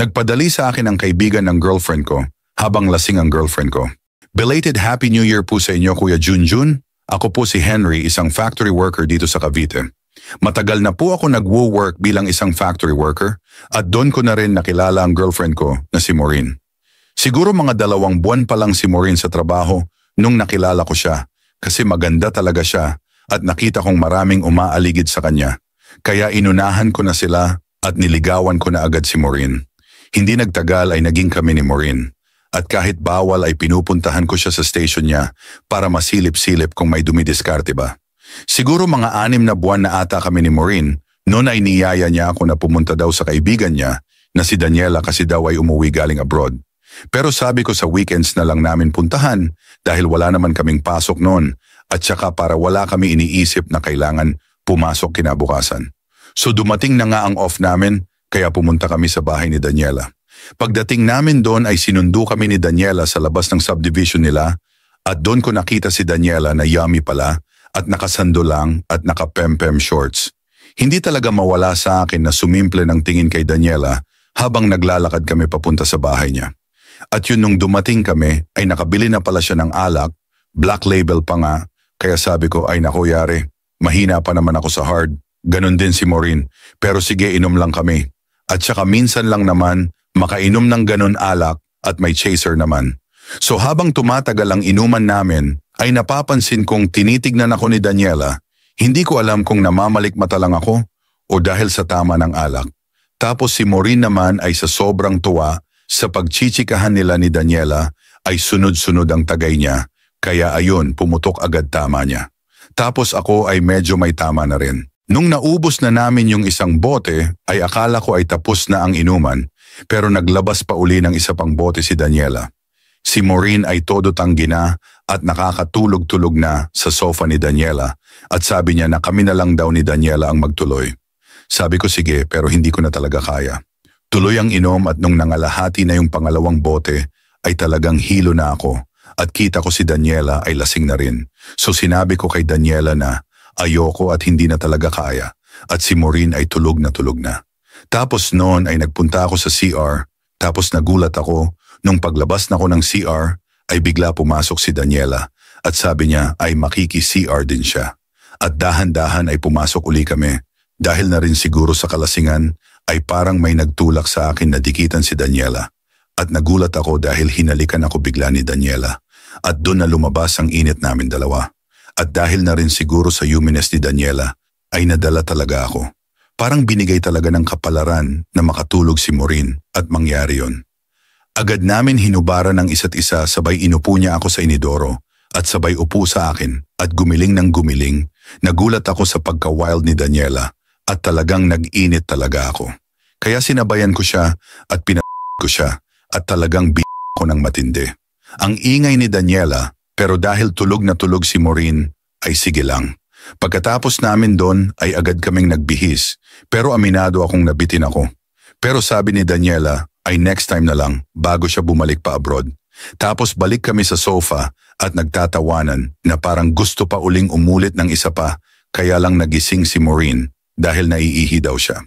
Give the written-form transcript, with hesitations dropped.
Nagpadali sa akin ang kaibigan ng girlfriend ko habang lasing ang girlfriend ko. Belated Happy New Year po sa inyo Kuya Junjun. Ako po si Henry, isang factory worker dito sa Cavite. Matagal na po ako nag-work bilang isang factory worker at doon ko na rin nakilala ang girlfriend ko na si Maureen. Siguro mga 2 buwan pa lang si Maureen sa trabaho nung nakilala ko siya kasi maganda talaga siya at nakita kong maraming umaaligid sa kanya. Kaya inunahan ko na sila at niligawan ko na agad si Maureen. Hindi nagtagal ay naging kami ni Maureen. At kahit bawal ay pinupuntahan ko siya sa station niya para masilip-silip kung may dumidiskarte ba. Siguro mga 6 na buwan na ata kami ni Maureen, noon ay niyaya niya ako na pumunta daw sa kaibigan niya na si Daniela kasi daw ay umuwi galing abroad. Pero sabi ko sa weekends na lang namin puntahan dahil wala naman kaming pasok noon at saka para wala kami iniisip na kailangan pumasok kinabukasan. So dumating na nga ang off namin kaya pumunta kami sa bahay ni Daniela. Pagdating namin doon ay sinundo kami ni Daniela sa labas ng subdivision nila at doon ko nakita si Daniela na yummy pala at nakasando lang at nakapempem shorts. Hindi talaga mawala sa akin na sumimple ng tingin kay Daniela habang naglalakad kami papunta sa bahay niya. At yun nung dumating kami ay nakabili na pala siya ng alak, black label pa nga, kaya sabi ko ay naku yari, mahina pa naman ako sa hard. Ganon din si Maureen, pero sige inom lang kami. At saka minsan lang naman, makainom ng ganon alak at may chaser naman. So habang tumatagal ang inuman namin, ay napapansin kong tinitignan ako ni Daniela. Hindi ko alam kung namamalikmata lang ako o dahil sa tama ng alak. Tapos si Maureen naman ay sa sobrang tuwa sa pagchichikahan nila ni Daniela ay sunod-sunod ang tagay niya. Kaya ayun, pumutok agad tama niya. Tapos ako ay medyo may tama na rin. Nung naubos na namin yung isang bote, ay akala ko ay tapos na ang inuman, pero naglabas pa uli ng isa pang bote si Daniela. Si Maureen ay todo tanggi na at nakakatulog-tulog na sa sofa ni Daniela at sabi niya na kami na lang daw ni Daniela ang magtuloy. Sabi ko sige pero hindi ko na talaga kaya. Tuloy ang inom at nung nangalahati na yung pangalawang bote ay talagang hilo na ako at kita ko si Daniela ay lasing na rin. So sinabi ko kay Daniela na ayoko at hindi na talaga kaya at si Maureen ay tulog na tulog na. Tapos noon ay nagpunta ako sa CR tapos nagulat ako nung paglabas na ko ng CR ay bigla pumasok si Daniela at sabi niya ay makiki-CR din siya. At dahan-dahan ay pumasok uli kami dahil na rin siguro sa kalasingan ay parang may nagtulak sa akin na dikitan si Daniela. At nagulat ako dahil hinalikan ako bigla ni Daniela at doon na lumabas ang init namin dalawa. At dahil na rin siguro sa yuminess ni Daniela ay nadala talaga ako. Parang binigay talaga ng kapalaran na makatulog si Maureen at mangyari yon. Agad namin hinubaran ng isa't isa sabay inupo niya ako sa inidoro at sabay upo sa akin at gumiling ng gumiling. Nagulat ako sa pagka-wild ni Daniela at talagang nag-init talaga ako. Kaya sinabayan ko siya at ko siya at talagang ko ng matindi. Ang ingay ni Daniela pero dahil tulog na tulog si Maureen ay sige lang. Pagkatapos namin doon ay agad kaming nagbihis pero aminado akong nabitin ako. Pero sabi ni Daniela ay next time na lang bago siya bumalik pa abroad. Tapos balik kami sa sofa at nagtatawanan na parang gusto pa uling umulit ng isa pa kaya lang nagising si Maureen dahil naiihi daw siya.